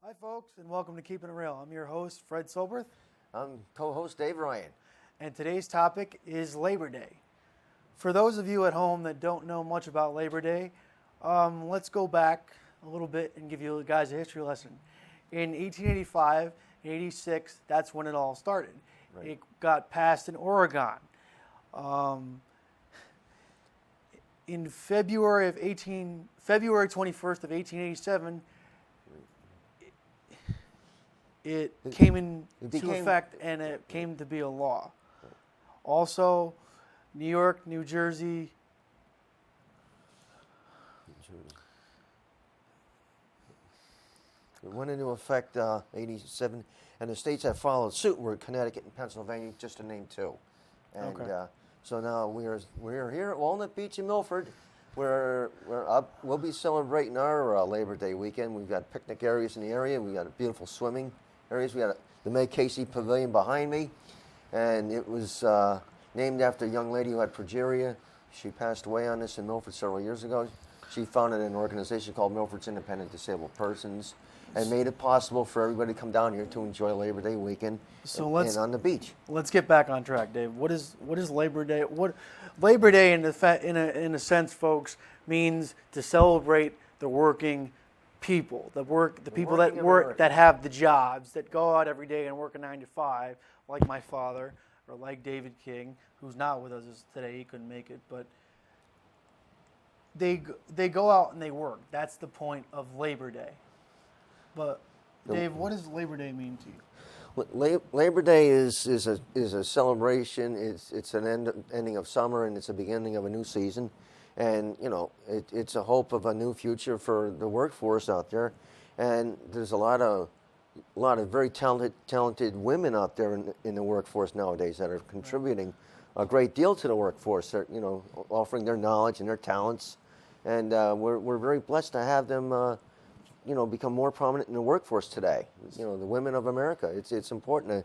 Hi, folks, and welcome to Keeping It Real. I'm your host, Fred Cilbrith. I'm co-host Dave Ryan. And today's topic is Labor Day. For those of you at home that don't know much about Labor Day, let's go back a little bit and give you guys a history lesson. In 1885 and 86, that's when it all started. Right. It got passed in Oregon. In February 21st of 1887, it came into effect, and it came to be a law. Also, New York, New Jersey. It went into effect 87, and the states that followed suit were Connecticut and Pennsylvania, just to name two. And so now we're here at Walnut Beach in Milford. We'll be celebrating our Labor Day weekend. We've got picnic areas in the area. We've got beautiful swimming areas. We got the May Casey Pavilion behind me, and it was named after a young lady who had progeria. She passed away on this in Milford several years ago. She founded an organization called Milford's Independent Disabled Persons and made it possible for everybody to come down here to enjoy Labor Day weekend and on the beach. Let's get back on track, Dave. What is Labor Day? Labor Day, in a sense, folks, means to celebrate the working people, the people that work, that have the jobs, that go out every day and work a 9 to 5, like my father or like David King, who's not with us today. He couldn't make it, but they go out and they work. That's the point of Labor Day. But Dave, what does Labor Day mean to you? Labor Day is a celebration. It's an ending of summer, and it's a beginning of a new season. And it's a hope of a new future for the workforce out there. And there's a lot of very talented women out there in the workforce nowadays that are contributing a great deal to the workforce. They're offering their knowledge and their talents, and we're very blessed to have them. Become more prominent in the workforce today. The women of America. It's important to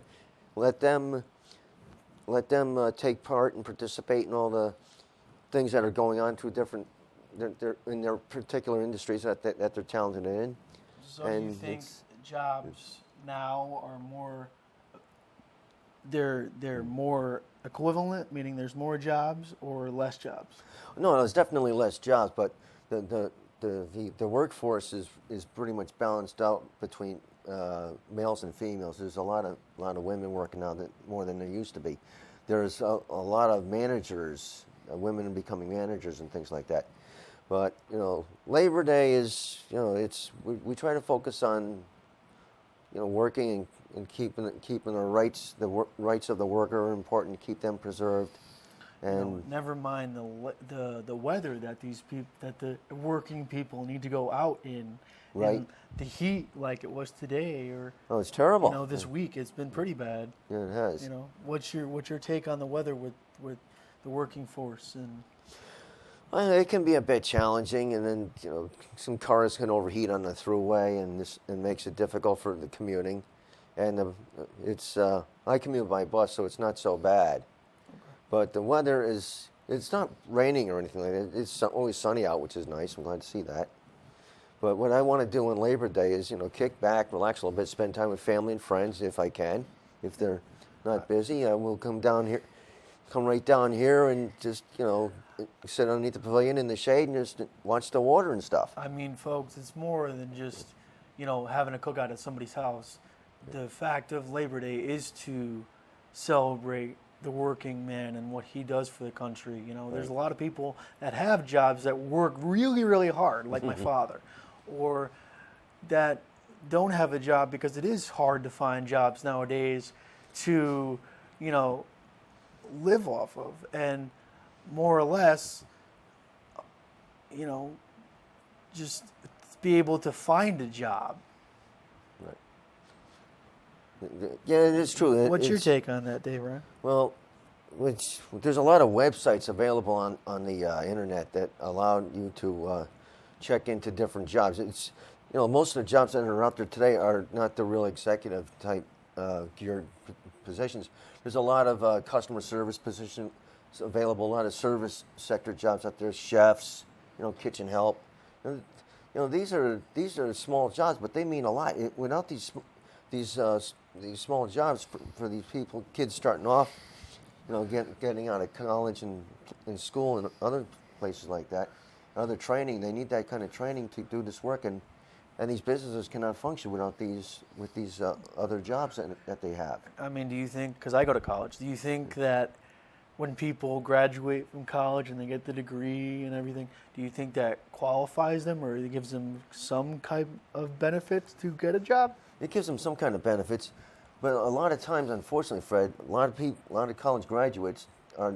let them take part and participate in all the things that are going on in their particular industries that they're talented in. So do you think jobs now are more? They're more equivalent, meaning there's more jobs or less jobs? No, there's definitely less jobs, but the workforce is pretty much balanced out between males and females. There's a lot of women working now more than there used to be. There's a lot of managers, women are becoming managers and things like that. But Labor Day is we try to focus on working and keeping our rights. The rights of the worker are important to keep them preserved. And never mind the weather that the working people need to go out in. Right. And the heat, like it was today, or it's terrible. This week it's been pretty bad. Yeah, it has. What's your take on the weather with the working force? And it can be a bit challenging, and then some cars can overheat on the throughway, and it makes it difficult for the commuting. And I commute by bus, so it's not so bad. But the weather it's not raining or anything like that. It's always sunny out, which is nice. I'm glad to see that. But what I want to do on Labor Day is, kick back, relax a little bit, spend time with family and friends if I can. If they're not busy, I will come right down here and just, sit underneath the pavilion in the shade and just watch the water and stuff. I mean, folks, it's more than just, having a cookout at somebody's house. The fact of Labor Day is to celebrate the working man and what he does for the country. There's a lot of people that have jobs that work really, really hard, like my father, or that don't have a job because it is hard to find jobs nowadays to, live off of, and more or less, just be able to find a job. Yeah, it is true. What's your take on that, Dave Ryan? Well, there's a lot of websites available on the internet that allow you to check into different jobs. It's most of the jobs that are out there today are not the real executive type geared positions. There's a lot of customer service positions available. A lot of service sector jobs out there, chefs, kitchen help. these are small jobs, but they mean a lot. Without these small jobs for these kids starting off, getting out of college and in school and other places like that, other training, they need that kind of training to do this work, and these businesses cannot function without these other jobs that they have. I mean, do you think, because I go to college, do you think that when people graduate from college and they get the degree and everything, do you think that qualifies them or it gives them some kind of benefits to get a job? It gives them some kind of benefits, but a lot of times, unfortunately, Fred, a lot of college graduates are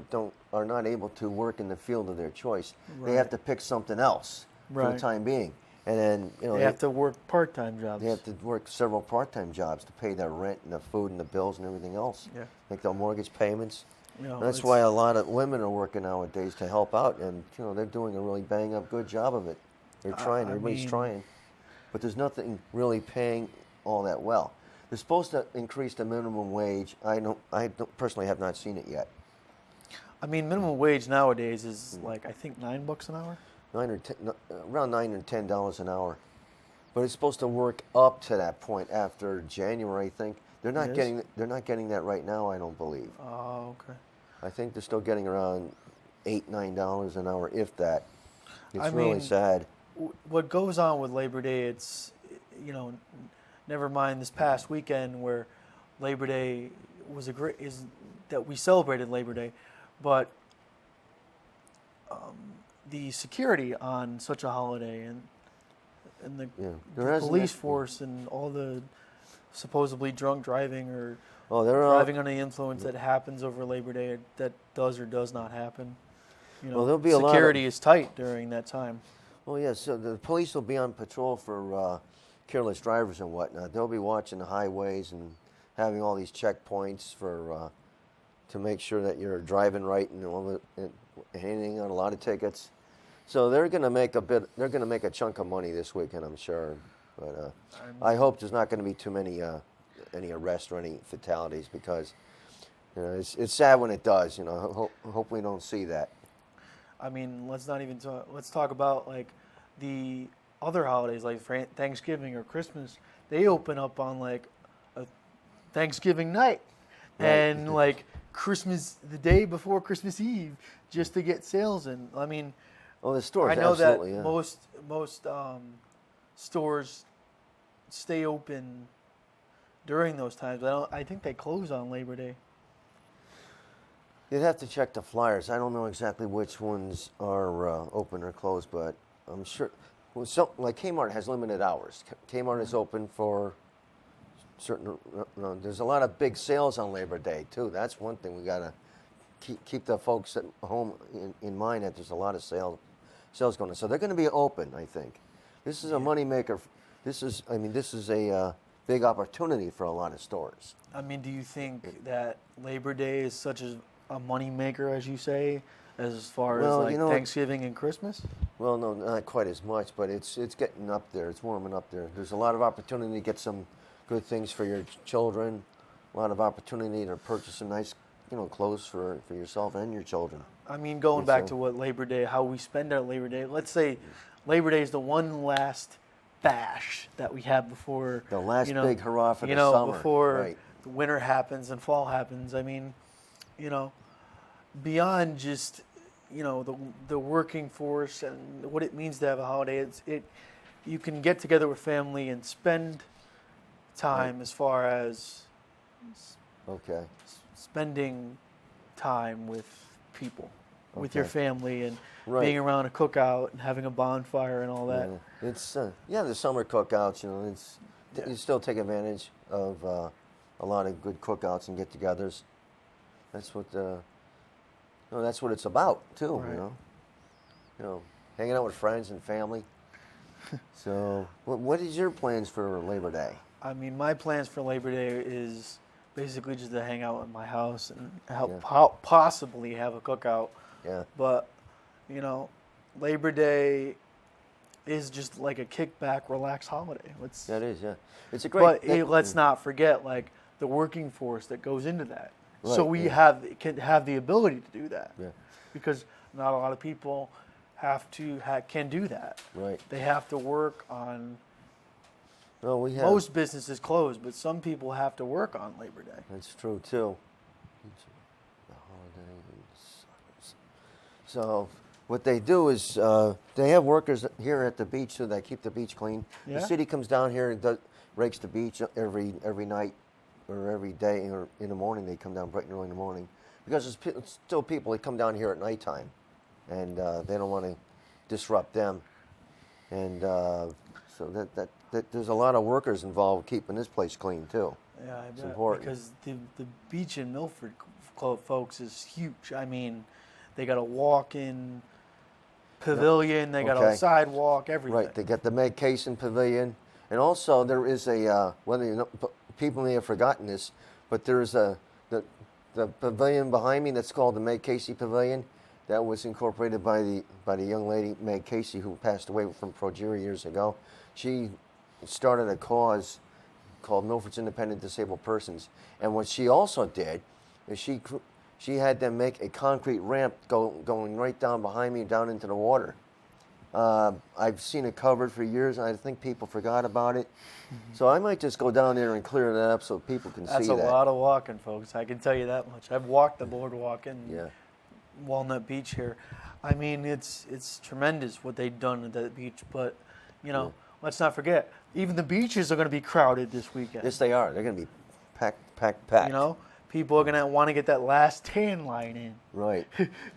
not able to work in the field of their choice. Right. They have to pick something else for the time being, and then they have to work part-time jobs. They have to work several part-time jobs to pay their rent and the food and the bills and everything else. Yeah. Like the mortgage payments. That's why a lot of women are working nowadays to help out, and they're doing a really bang-up good job of it. They're trying. Everybody's trying, but there's nothing really paying all that well. They're supposed to increase the minimum wage. I personally have not seen it yet. I mean, minimum wage nowadays is like I think $9 an hour. Around $9 or $10 an hour, but it's supposed to work up to that point after January. I think they're not getting that right now. I don't believe. Oh, okay. I think they're still getting around $8-9 an hour, if that. It's really sad. What goes on with Labor Day? It's never mind this past weekend where Labor Day was that we celebrated Labor Day, but the security on such a holiday and the police force and all the supposedly drunk driving or driving under the influence that happens over Labor Day that does or does not happen. There'll be security is tight during that time. Well, yeah, so the police will be on patrol for careless drivers and whatnot. They'll be watching the highways and having all these checkpoints to make sure that you're driving right and handing out a lot of tickets. So they're going to make a chunk of money this weekend, I'm sure. But I hope there's not going to be too many any arrests or any fatalities, because it's sad when it does. Hope we don't see that. I mean, let's talk about like the other holidays like Thanksgiving or Christmas. They open up on like a Thanksgiving night, right. And like Christmas the day before Christmas Eve, just to get sales in. I mean, the stores. I know absolutely, that most stores stay open during those times. I think they close on Labor Day. You'd have to check the flyers. I don't know exactly which ones are open or closed, but I'm sure. Well, like Kmart has limited hours. Kmart is open for certain. There's a lot of big sales on Labor Day too. That's one thing we gotta keep the folks at home in mind, that there's a lot of sales going on. So they're going to be open. I think this is a moneymaker. This is a big opportunity for a lot of stores. I mean, do you think that Labor Day is such a moneymaker, as you say, as far as Thanksgiving and Christmas? Well, no, not quite as much, but it's getting up there. It's warming up there. There's a lot of opportunity to get some good things for your children. A lot of opportunity to purchase some nice, clothes for yourself and your children. I mean, going back to what Labor Day, how we spend our Labor Day. Let's say Labor Day is the one last bash that we have before the last big hurrah for the summer. Before the winter happens and fall happens. I mean, beyond just the working force and what it means to have a holiday, you can get together with family and spend time as far as spending time with people, with your family, and being around a cookout and having a bonfire and all that. Yeah. It's the summer cookouts. You still take advantage of a lot of good cookouts and get-togethers. That's what that's what it's about too. Right. Hanging out with friends and family. So, what is your plans for Labor Day? I mean, my plans for Labor Day is basically just to hang out at my house and possibly have a cookout. Yeah. But, Labor Day is just like a kickback, relaxed holiday. That is, yeah. It's a great. But let's not forget like the working force that goes into that. Right, so we can have the ability to do that. Yeah. Because not a lot of people can do that. Right. They have to work on. Well, we have. Most businesses close, but some people have to work on Labor Day. That's true too. The holidays. So what they do is they have workers here at the beach so they keep the beach clean. Yeah. The city comes down here and rakes the beach every night or every day, or in the morning. They come down bright and early in the morning because there's still people that come down here at nighttime, and they don't want to disrupt them. And so that there's a lot of workers involved keeping this place clean too. Yeah, I It's bet. important. Because the beach in Milford, folks, is huge. I mean, they got a walk-in pavilion, they got a Okay. sidewalk, everything. Right, they got the Meg Casey Pavilion, and also there is a whether you know, people may have forgotten this, but there is the pavilion behind me that's called the Meg Casey Pavilion. That was incorporated by the young lady Meg Casey, who passed away from progeria years ago. She started a cause called Milford's Independent Disabled Persons, and what she also did is she had them make a concrete ramp going right down behind me down into the water. I've seen it covered for years, and I think people forgot about it. So I might just go down there and clear that up so people can see that. That's a lot of walking, folks. I can tell you that much. I've walked the boardwalk in Walnut Beach here. I mean, it's tremendous what they've done at that beach. But, you know, let's not forget, even the beaches are going to be crowded this weekend. Yes, they are. They're going to be packed. You know, people are going to want to get that last tan line in. Right.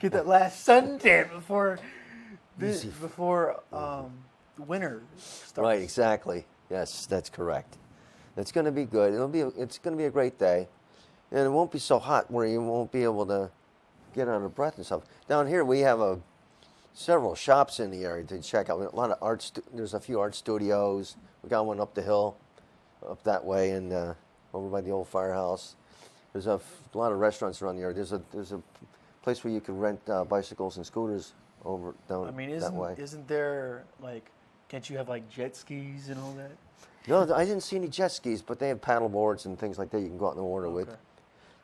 Get that last suntan before winter starts. Right, exactly. Yes, that's correct. It's going to be good. It's going to be a great day, and it won't be so hot where you won't be able to get out of breath and stuff. Down here we have several shops in the area to check out. A lot of there's a few art studios. We got one up the hill, up that way, and over by the old firehouse. There's a lot of restaurants around the area. There's a place where you can rent bicycles and scooters over down that way. Isn't there, like, can't you have like jet skis and all that? No, I didn't see any jet skis, but they have paddle boards and things like that you can go out in the water with.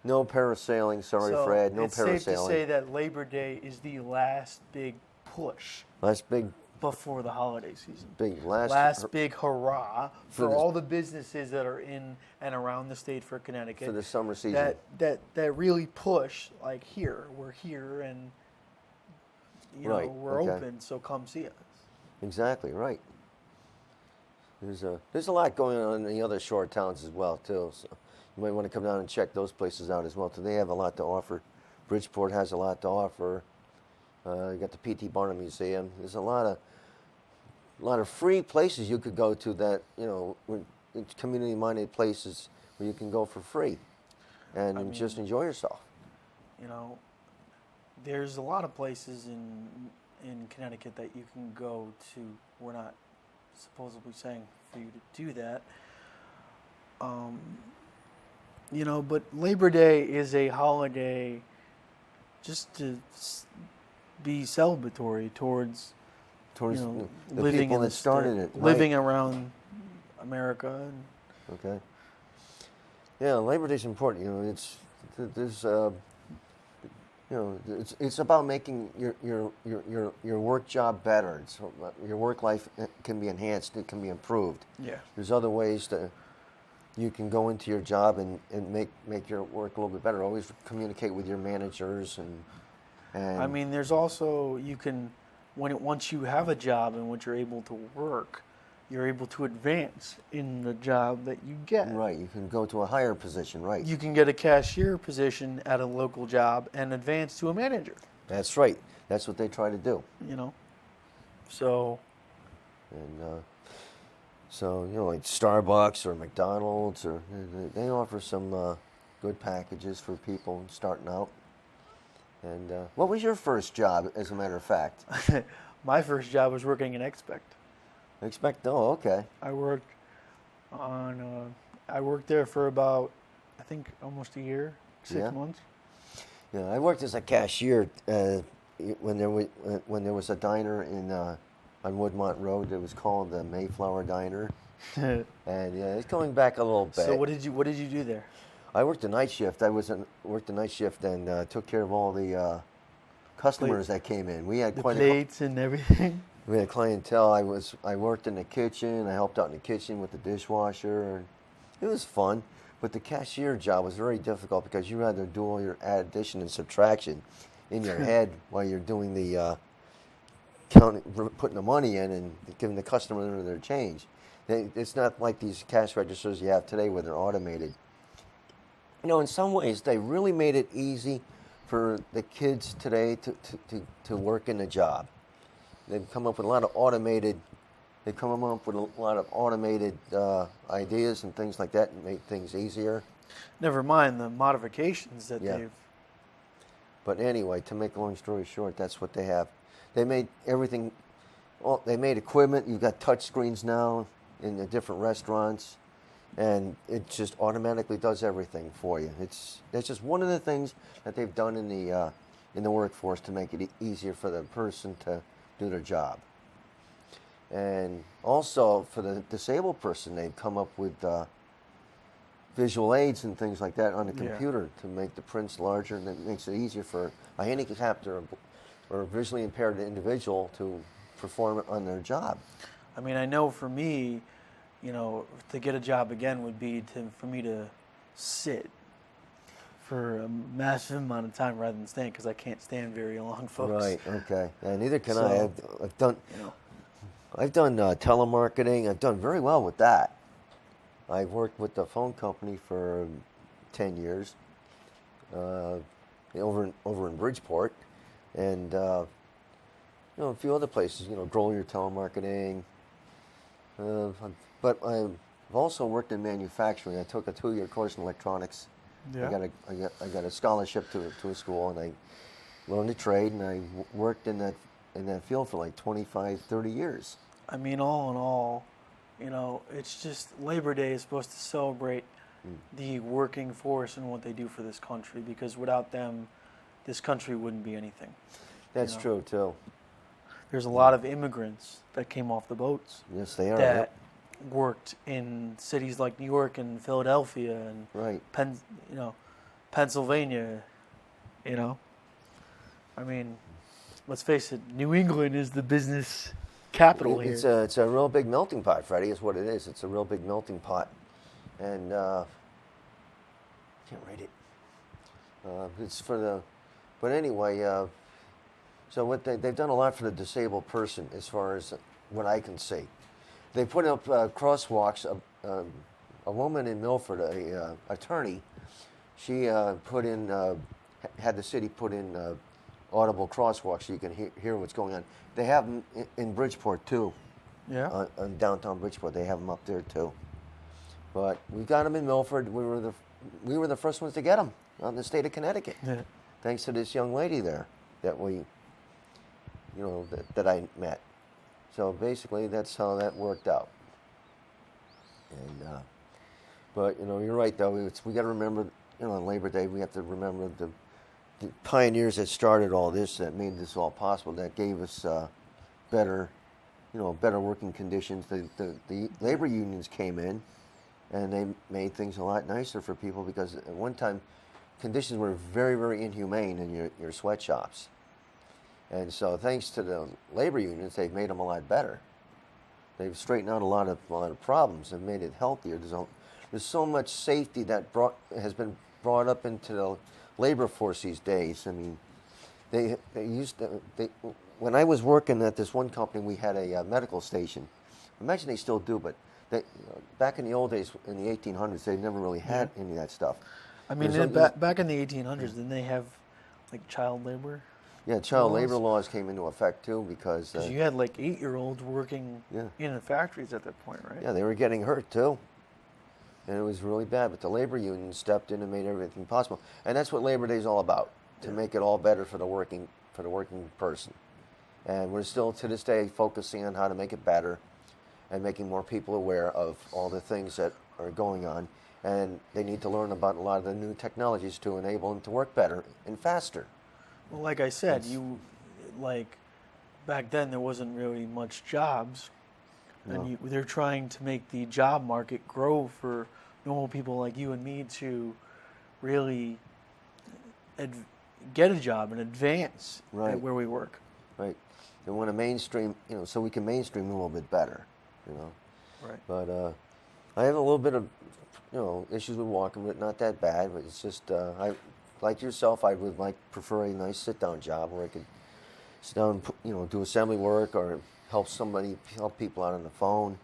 No parasailing, sorry, Fred. No it's parasailing. Safe to say that Labor Day is the last big push. Last big before the holiday season. Last big hurrah for all the businesses that are in and around the state for Connecticut. For the summer season. That really push, like, we're here, and you know, we're open, so come see us. Exactly, right. There's a lot going on in the other shore towns as well too. So you might want to come down and check those places out as well too. They have a lot to offer. Bridgeport has a lot to offer. You got the P.T. Barnum Museum. There's a lot of free places you could go to that, you know, it's community-minded places where you can go for free and just enjoy yourself. You know, there's a lot of places in Connecticut that you can go to. We're not supposedly saying for you to do that. You know, but Labor Day is a holiday just to be celebratory towards you know, the living people in that started it, living around America. Okay. Yeah, Labor Day's important. You know, it's about making your work job better. Your work life can be enhanced. It can be improved. Yeah. There's other ways you can go into your job and make your work a little bit better. Always communicate with your managers and I mean, there's also, you can, once you have a job and once you're able to work, you're able to advance in the job that you get. Right, you can go to a higher position, right. You can get a cashier position at a local job and advance to a manager. That's right. That's what they try to do. You know, so. And so, you know, like Starbucks or McDonald's, or they offer some good packages for people starting out. And what was your first job, as a matter of fact? My first job was working in Expect. Oh, okay. I worked there for about, I think, almost a year, 6 months. Yeah, I worked as a cashier when there was a diner on Woodmont Road that was called the Mayflower Diner. And it's going back a little bit. So what did you do there? I worked the night shift. Worked the night shift and took care of all the customers that came in. We had The quite plates and everything. we had clientele. I worked in the kitchen. I helped out in the kitchen with the dishwasher. And it was fun, but the cashier job was very difficult because you had to do all your addition and subtraction in your head while you're doing the counting, putting the money in and giving the customer their change. It's not like these cash registers you have today where they're automated. You know, in some ways, they really made it easy for the kids today to work in the job. They've come up with a lot of automated. They come up with a lot of automated ideas and things like that, and make things easier. Never mind the modifications that Yeah. they've. But anyway, to make a long story short, that's what they have. They made everything. Well, they made equipment. You've got touch screens now in the different restaurants, and it just automatically does everything for you. That's just one of the things that they've done in the workforce to make it easier for the person to do their job. And also for the disabled person, they've come up with visual aids and things like that on the computer to make the prints larger, and it makes it easier for a handicapped or visually impaired individual to perform on their job. I mean, I know for me, you know, to get a job again would be for me to sit for a massive amount of time rather than stand, because I can't stand very long, folks. Right. Okay. And neither can So, I. I've done. You know. I've done telemarketing. I've done very well with that. I've worked with the phone company for 10 years over in Bridgeport, and you know, a few other places. You know, Grolier Telemarketing. But I've also worked in manufacturing. I took a 2-year course in electronics. Yeah. I got a scholarship to a school, and I learned a trade, and I worked in that field for like 25, 30 years. I mean, all in all, you know, it's just Labor Day is supposed to celebrate the working force and what they do for this country, because without them, this country wouldn't be anything. That's true too. There's a lot of immigrants that came off the boats Yes, they are. that worked in cities like New York and Philadelphia and Right. Pennsylvania. You know, I mean, let's face it, New England is the business capital here. It's a real big melting pot, Freddie, is what it is. It's a real big melting pot. And can't rate it. It's for the, but anyway, so what they've done a lot for the disabled person as far as what I can see. They put up crosswalks. A woman in Milford, a attorney, she put in, had the city put in audible crosswalks so you can hear what's going on. They have them in Bridgeport too. Yeah. In downtown Bridgeport, they have them up there too. But we got them in Milford. We were the first ones to get them out in the state of Connecticut, thanks to this young lady there that that I met. So basically, that's how that worked out. And but you know, you're right though. We got to remember, you know, on Labor Day, we have to remember the pioneers that started all this, that made this all possible, that gave us better working conditions. The labor unions came in, and they made things a lot nicer for people, because at one time, conditions were very, very inhumane in your sweatshops. And so thanks to the labor unions, they've made them a lot better. They've straightened out a lot of problems and made it healthier. There's so much safety that has been brought up into the labor force these days. I mean, they used to, when I was working at this one company, we had a medical station. I imagine they still do, but back in the old days, in the 1800s, they never really had any of that stuff. I mean, back in the 1800s, didn't they have like child labor? Yeah, child labor laws came into effect too, because you had like 8-year-olds working Yeah. in the factories at that point, right? yeah, they were getting hurt too. And it was really bad, but the labor union stepped in and made everything possible. And that's what Labor Day is all about, to make it all better for the working person. And we're still to this day focusing on how to make it better and making more people aware of all the things that are going on. And they need to learn about a lot of the new technologies to enable them to work better and faster. Well, like I said, back then there wasn't really much jobs, and they're trying to make the job market grow for normal people like you and me to really, get a job and advance Right. at where we work. Right. They want to mainstream, so we can mainstream a little bit better, Right. But I have a little bit of, issues with walking, but not that bad. But it's just, like yourself, I would prefer a nice sit-down job where I could sit down, do assembly work or help people out on the phone.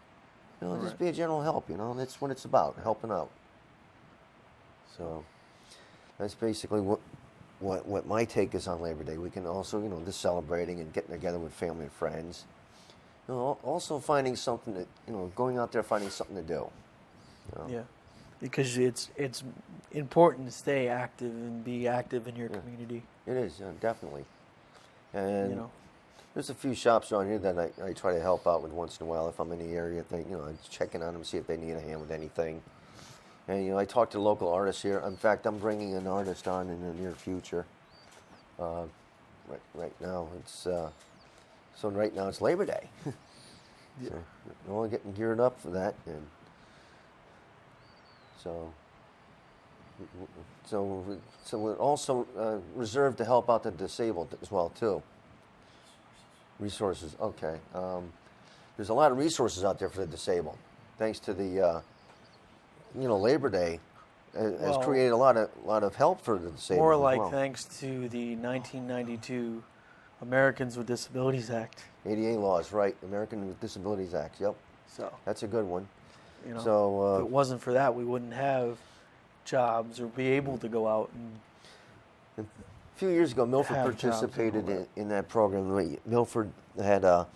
Just be a general help. That's what it's about, helping out. So that's basically what my take is on Labor Day. We can also, just celebrating and getting together with family and friends. Also finding something that, going out there finding something to do. Yeah, because it's important to stay active and be active in your community. It is, definitely. And there's a few shops around here that I try to help out with once in a while if I'm in the area. I'm checking on them, see if they need a hand with anything. And I talk to local artists here. In fact, I'm bringing an artist on in the near future. Right now it's Labor Day. So we're all getting geared up for that, and so we're also reserved to help out the disabled as well too. Resources, okay. There's a lot of resources out there for the disabled, thanks to the Labor Day has created a lot of help for the disabled. More as like well. thanks to the 1992 Americans with Disabilities Act. ADA laws, right? American with Disabilities Act. Yep. So that's a good one. So if it wasn't for that, we wouldn't have jobs or be able to go out and. A few years ago, Milford participated in that program. Milford had a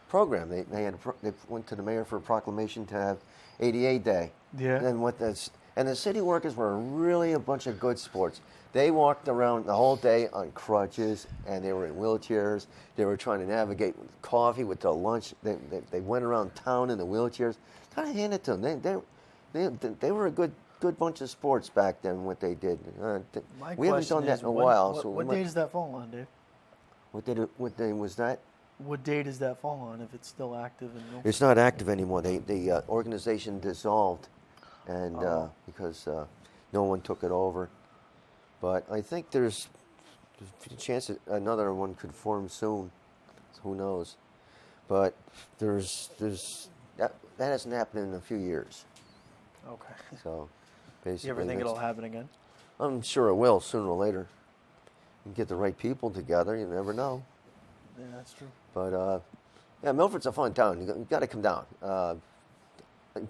program. They went to the mayor for a proclamation to have ADA Day. Yeah. And the city workers were really a bunch of good sports. They walked around the whole day on crutches, and they were in wheelchairs. They were trying to navigate with coffee with their lunch. They went around town in the wheelchairs. Kind of hand it to them. They were a good bunch of sports back then. What they did. We haven't done that in a while. What day does that fall on, Dave? What day was that? What day does that fall on? If it's still active in Milford? It's not active anymore. The organization dissolved, and because no one took it over. But I think there's a chance that another one could form soon. Who knows? But that hasn't happened in a few years. Okay. So basically, You ever think it'll happen again? I'm sure it will sooner or later. You get the right people together. You never know. Yeah, that's true. But Milford's a fun town. You got to come down.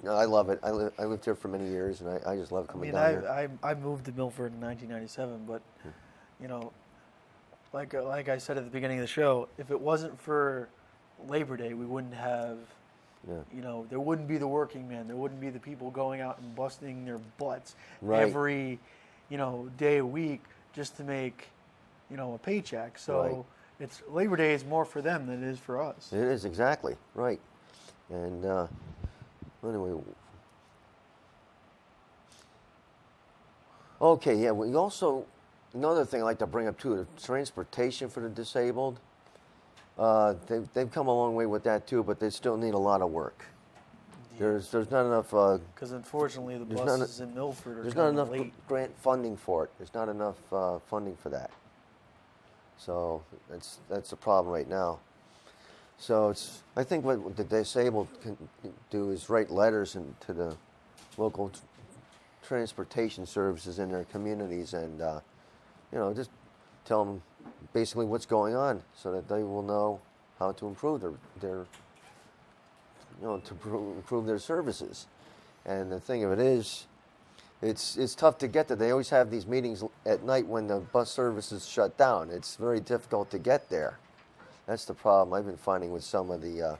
I love it. I lived here for many years, and I just love coming down here. I moved to Milford in 1997, but like I said at the beginning of the show, if it wasn't for Labor Day, we wouldn't have. Yeah. There wouldn't be the working man. There wouldn't be the people going out and busting their butts every, day a week just to make, a paycheck. So it's Labor Day is more for them than it is for us. It is, exactly right. And anyway, okay, yeah. We also another thing I like to bring up too: the transportation for the disabled. They've come a long way with that too, but they still need a lot of work. Yeah. There's not enough. Because unfortunately, the buses in Milford are there's not enough late. grant funding for it. There's not enough funding for that. So that's a problem right now. So I think what the disabled can do is write letters to the local transportation services in their communities, and just tell them basically what's going on, so that they will know how to improve their improve their services. And the thing of it is, it's tough to get there. They always have these meetings at night when the bus services shut down. It's very difficult to get there. That's the problem I've been finding with some of the.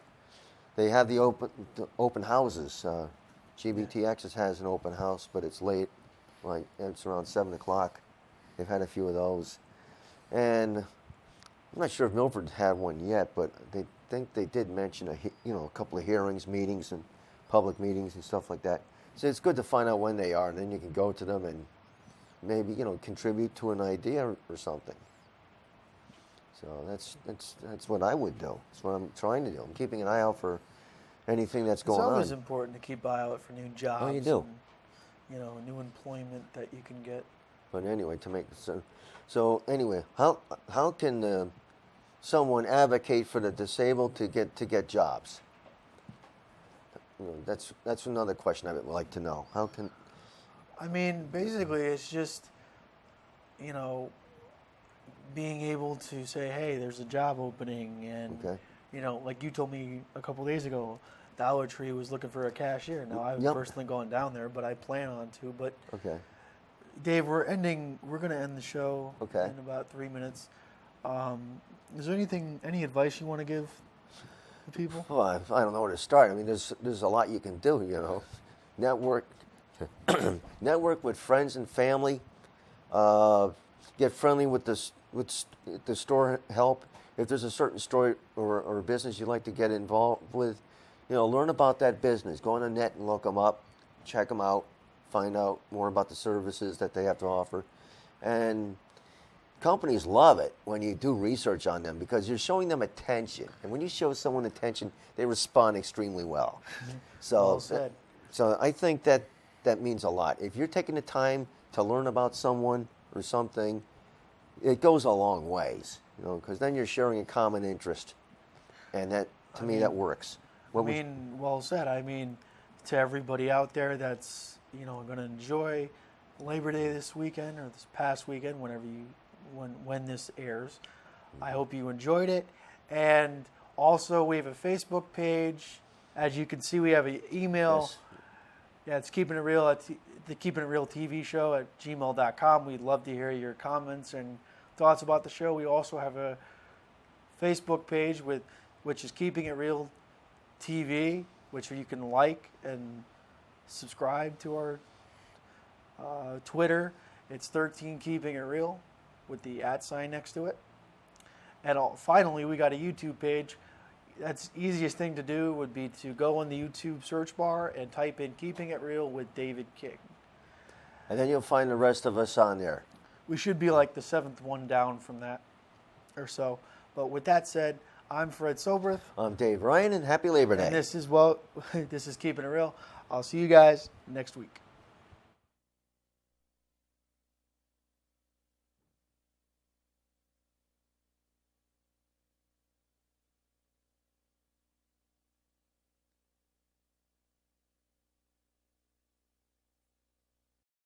They have the open houses. GBTX has an open house, but it's late, like it's around 7 o'clock. They've had a few of those, and I'm not sure if Milford had one yet, but they think they did mention a couple of hearings, meetings, and public meetings and stuff like that. So it's good to find out when they are, and then you can go to them and maybe contribute to an idea or something. So that's what I would do. That's what I'm trying to do. I'm keeping an eye out for anything that's going on. It's always important to keep an eye out for new jobs. Oh, you do. new employment that you can get. But anyway, so anyway, how can someone advocate for the disabled to get jobs? That's another question I would like to know. How can? I mean, basically, it's just, being able to say, hey, there's a job opening, and like you told me a couple days ago, Dollar Tree was looking for a cashier. Now, I haven't personally gone down there, but I plan on to. But Dave, we're going to end the show in about 3 minutes. Is there any advice you want to give to people? Well, I don't know where to start. I mean, there's a lot you can do. Network with friends and family. Get friendly with the store help. If there's a certain store or business you'd like to get involved with, learn about that business. Go on the net and look them up, check them out, find out more about the services that they have to offer. And companies love it when you do research on them because you're showing them attention. And when you show someone attention, they respond extremely well. Well said. So I think that means a lot. If you're taking the time to learn about someone or something, it goes a long ways, because then you're sharing a common interest. And that, to me, that works. Well said. I mean, to everybody out there that's, going to enjoy Labor Day this weekend or this past weekend, when this airs, I hope you enjoyed it. And also, we have a Facebook page. As you can see, we have an email. Yes. Yeah, it's Keeping It Real the Keeping It Real TV show at gmail.com. We'd love to hear your comments and thoughts about the show. We also have a Facebook page which is Keeping It Real TV, which you can like and subscribe to our Twitter. It's 13 Keeping It Real with the @ next to it. And finally, we got a YouTube page. That's the easiest thing to do would be to go on the YouTube search bar and type in Keeping It Real with David King. And then you'll find the rest of us on there. We should be like the 7th one down from that or so. But with that said, I'm Fred Cilbrith. I'm Dave Ryan, and happy Labor Day. And this is Keeping It Real. I'll see you guys next week.